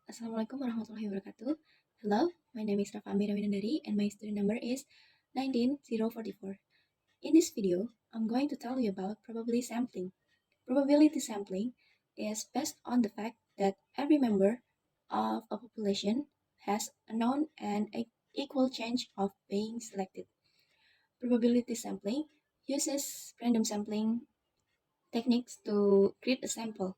Assalamualaikum warahmatullahi wabarakatuh. Hello, my name is Rafa Amira Winandari and my student number is 19044. In this video, I'm going to tell you about probability sampling. Probability sampling is based on the fact that every member of a population has a known and equal chance of being selected. Probability sampling uses random sampling techniques to create a sample.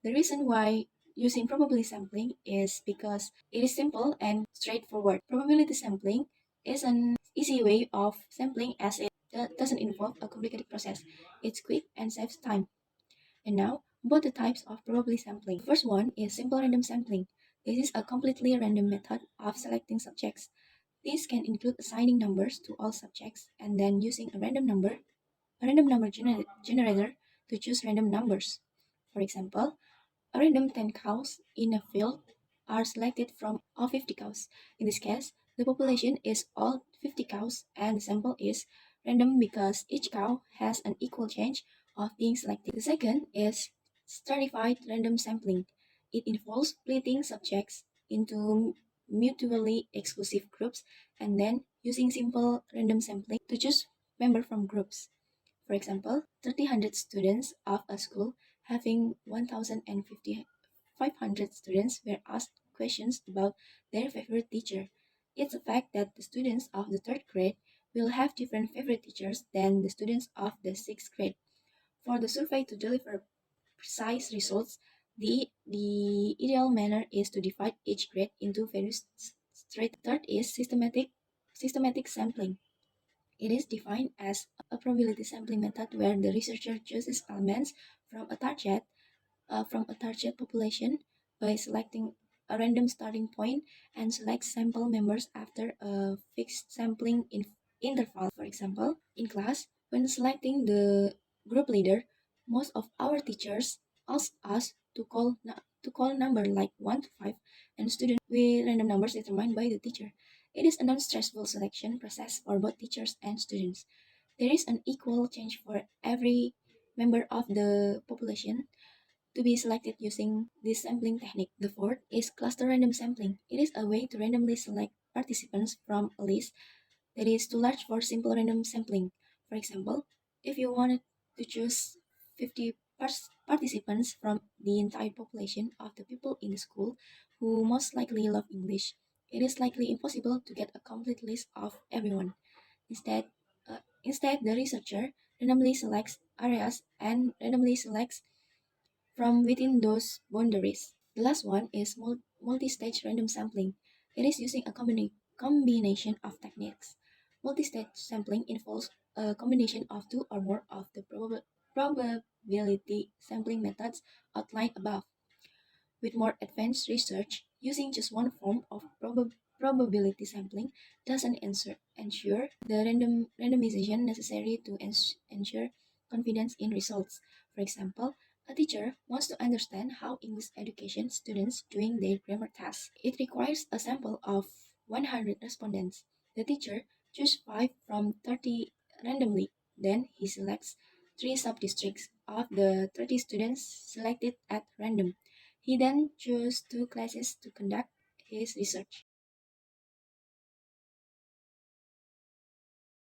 The reason why using probability sampling is because it is simple and straightforward. Probability sampling is an easy way of sampling as it doesn't involve a complicated process. It's quick and saves time. And now, about the types of probability sampling. The first one is simple random sampling. This is a completely random method of selecting subjects. This can include assigning numbers to all subjects and then using a generator to choose random numbers. For example, a random 10 cows in a field are selected from all 50 cows. In this case, the population is all 50 cows and the sample is random because each cow has an equal chance of being selected. The second is stratified random sampling. It involves splitting subjects into mutually exclusive groups and then using simple random sampling to choose members from groups. For example, 300 students of a school having 1,050 500 students were asked questions about their favorite teacher. It's a fact that the students of the third grade will have different favorite teachers than the students of the sixth grade. For the survey to deliver precise results, the ideal manner is to divide each grade into various straight. Third is systematic sampling. It is defined as a probability sampling method where the researcher chooses elements from a target population by selecting a random starting point and select sample members after a fixed sampling interval. For example, in class, when selecting the group leader, most of our teachers ask us to call number like 1 to 5 and students with random numbers determined by the teacher. It is a non-stressful selection process for both teachers and students. There is an equal chance for every member of the population to be selected using this sampling technique. The fourth is cluster random sampling. It is a way to randomly select participants from a list that is too large for simple random sampling. For example, if you wanted to choose 50 participants from the entire population of the people in the school who most likely love English, it is likely impossible to get a complete list of everyone. Instead, the researcher randomly selects areas and randomly selects from within those boundaries. The last one is multi-stage random sampling. It is using a combination of techniques. Multi-stage sampling involves a combination of two or more of the probability sampling methods outlined above. With more advanced research, using just one form of probability sampling doesn't ensure the randomization necessary to ensure confidence in results. For example, a teacher wants to understand how English education students doing their grammar tasks. It requires a sample of 100 respondents. The teacher chooses 5 from 30 randomly. Then he selects 3 subdistricts of the 30 students selected at random. He then chose 2 classes to conduct his research.